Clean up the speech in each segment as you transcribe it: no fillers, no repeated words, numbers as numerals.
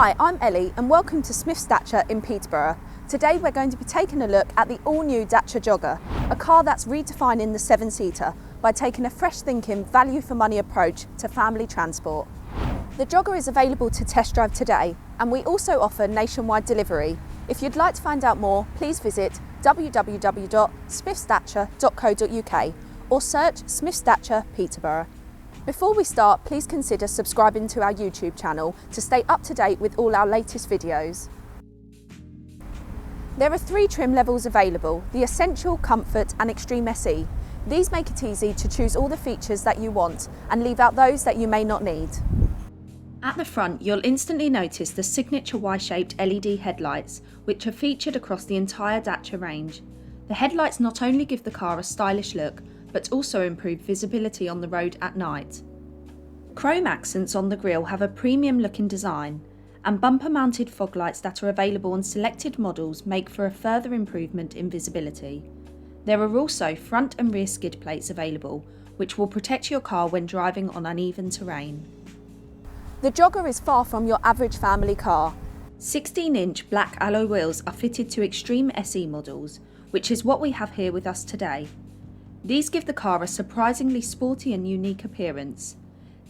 Hi, I'm Ellie and welcome to Smith's Dacia in Peterborough. Today we're going to be taking a look at the all-new Dacia Jogger, a car that's redefining the seven-seater by taking a fresh thinking, value for money approach to family transport. The Jogger is available to test drive today and we also offer nationwide delivery. If you'd like to find out more, please visit www.smithsdacia.co.uk or search Smith's Dacia Peterborough. Before we start, please consider subscribing to our YouTube channel to stay up to date with all our latest videos. There are 3 trim levels available: the Essential, Comfort and Extreme SE. These make it easy to choose all the features that you want and leave out those that you may not need. At the front, you'll instantly notice the signature Y-shaped LED headlights, which are featured across the entire Dacia range. The headlights not only give the car a stylish look, but also improve visibility on the road at night. Chrome accents on the grille have a premium looking design, and bumper mounted fog lights that are available on selected models make for a further improvement in visibility. There are also front and rear skid plates available, which will protect your car when driving on uneven terrain. The Jogger is far from your average family car. 16-inch black alloy wheels are fitted to Extreme SE models, which is what we have here with us today. These give the car a surprisingly sporty and unique appearance.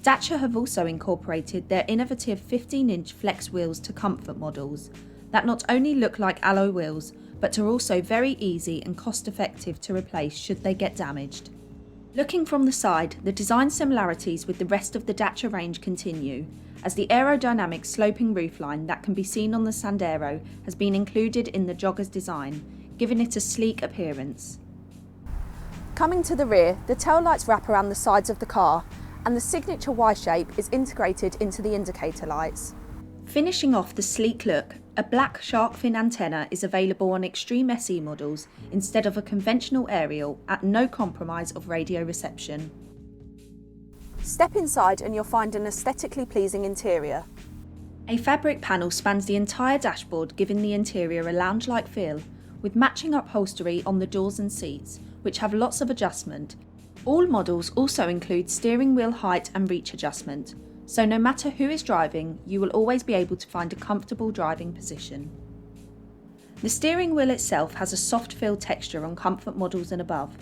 Dacia have also incorporated their innovative 15-inch flex wheels to comfort models that not only look like alloy wheels, but are also very easy and cost-effective to replace should they get damaged. Looking from the side, the design similarities with the rest of the Dacia range continue, as the aerodynamic sloping roofline that can be seen on the Sandero has been included in the Jogger's design, giving it a sleek appearance. Coming to the rear, the tail lights wrap around the sides of the car, and the signature Y-shape is integrated into the indicator lights. Finishing off the sleek look, a black shark fin antenna is available on Extreme SE models instead of a conventional aerial, at no compromise of radio reception. Step inside and you'll find an aesthetically pleasing interior. A fabric panel spans the entire dashboard, giving the interior a lounge-like feel, with matching upholstery on the doors and seats, which have lots of adjustment. All models also include steering wheel height and reach adjustment, so no matter who is driving, you will always be able to find a comfortable driving position. The steering wheel itself has a soft feel texture on comfort models and above,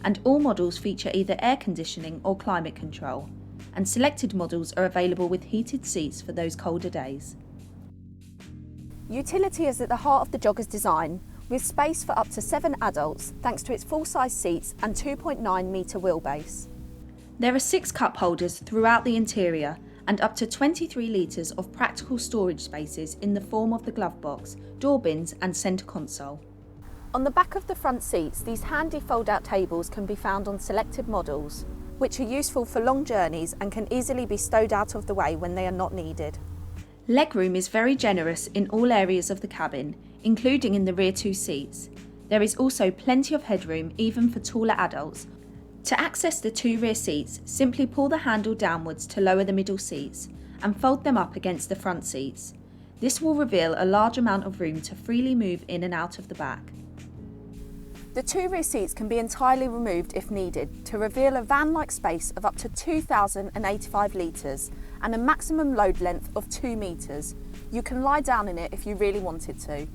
and all models feature either air conditioning or climate control, and selected models are available with heated seats for those colder days. Utility is at the heart of the Jogger's design, with space for up to 7 adults thanks to its full-size seats and 2.9 metre wheelbase. There are 6 cup holders throughout the interior and up to 23 litres of practical storage spaces in the form of the glove box, door bins and centre console. On the back of the front seats, these handy fold-out tables can be found on selected models, which are useful for long journeys and can easily be stowed out of the way when they are not needed. Legroom is very generous in all areas of the cabin, including in the rear 2 seats. There is also plenty of headroom even for taller adults. To access the 2 rear seats, simply pull the handle downwards to lower the middle seats and fold them up against the front seats. This will reveal a large amount of room to freely move in and out of the back. The 2 rear seats can be entirely removed if needed to reveal a van-like space of up to 2,085 litres and a maximum load length of 2 metres. You can lie down in it if you really wanted to.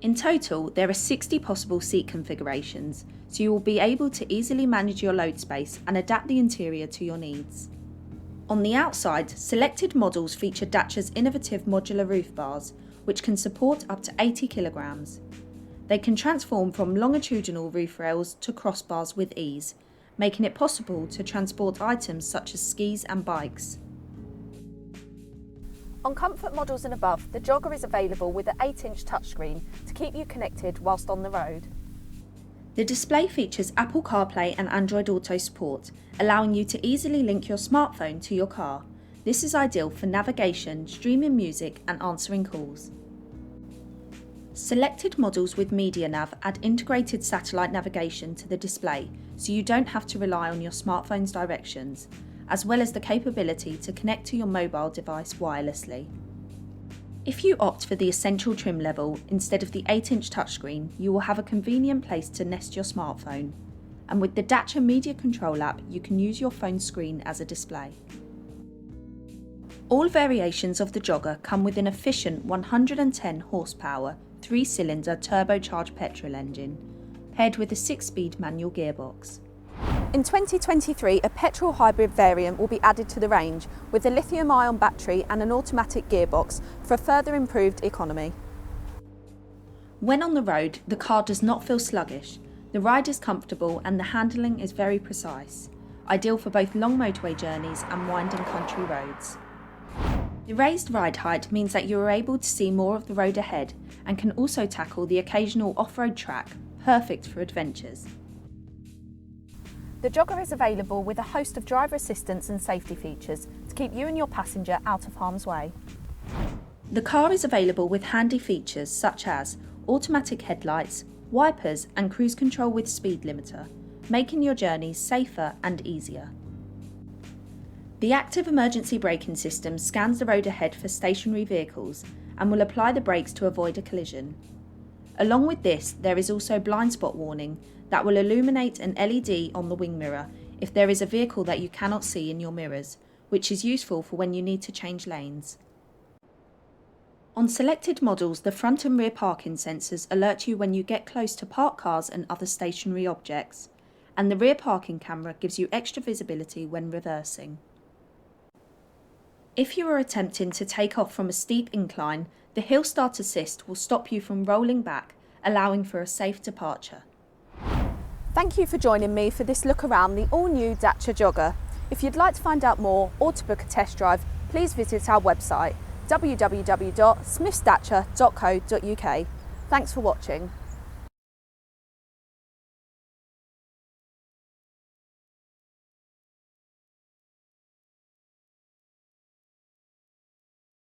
In total, there are 60 possible seat configurations, so you will be able to easily manage your load space and adapt the interior to your needs. On the outside, selected models feature Dacia's innovative modular roof bars, which can support up to 80 kilograms. They can transform from longitudinal roof rails to crossbars with ease, making it possible to transport items such as skis and bikes. On comfort models and above, the Jogger is available with an 8-inch touchscreen to keep you connected whilst on the road. The display features Apple CarPlay and Android Auto support, allowing you to easily link your smartphone to your car. This is ideal for navigation, streaming music and answering calls. Selected models with MediaNav add integrated satellite navigation to the display, so you don't have to rely on your smartphone's directions, as well as the capability to connect to your mobile device wirelessly. If you opt for the Essential trim level instead of the 8-inch touchscreen, you will have a convenient place to nest your smartphone. And with the Dacia Media Control app, you can use your phone screen as a display. All variations of the Jogger come with an efficient 110 horsepower, 3-cylinder turbocharged petrol engine, paired with a 6-speed manual gearbox. In 2023, a petrol hybrid variant will be added to the range with a lithium-ion battery and an automatic gearbox for a further improved economy. When on the road, the car does not feel sluggish. The ride is comfortable and the handling is very precise, ideal for both long motorway journeys and winding country roads. The raised ride height means that you are able to see more of the road ahead and can also tackle the occasional off-road track, perfect for adventures. The Jogger is available with a host of driver assistance and safety features to keep you and your passenger out of harm's way. The car is available with handy features such as automatic headlights, wipers and cruise control with speed limiter, making your journeys safer and easier. The active emergency braking system scans the road ahead for stationary vehicles and will apply the brakes to avoid a collision. Along with this, there is also blind spot warning that will illuminate an LED on the wing mirror if there is a vehicle that you cannot see in your mirrors, which is useful for when you need to change lanes. On selected models, the front and rear parking sensors alert you when you get close to parked cars and other stationary objects, and the rear parking camera gives you extra visibility when reversing. If you are attempting to take off from a steep incline, the Hill Start Assist will stop you from rolling back, allowing for a safe departure. Thank you for joining me for this look around the all-new Dacia Jogger. If you'd like to find out more or to book a test drive, please visit our website www.smithsdacia.co.uk. Thanks for watching.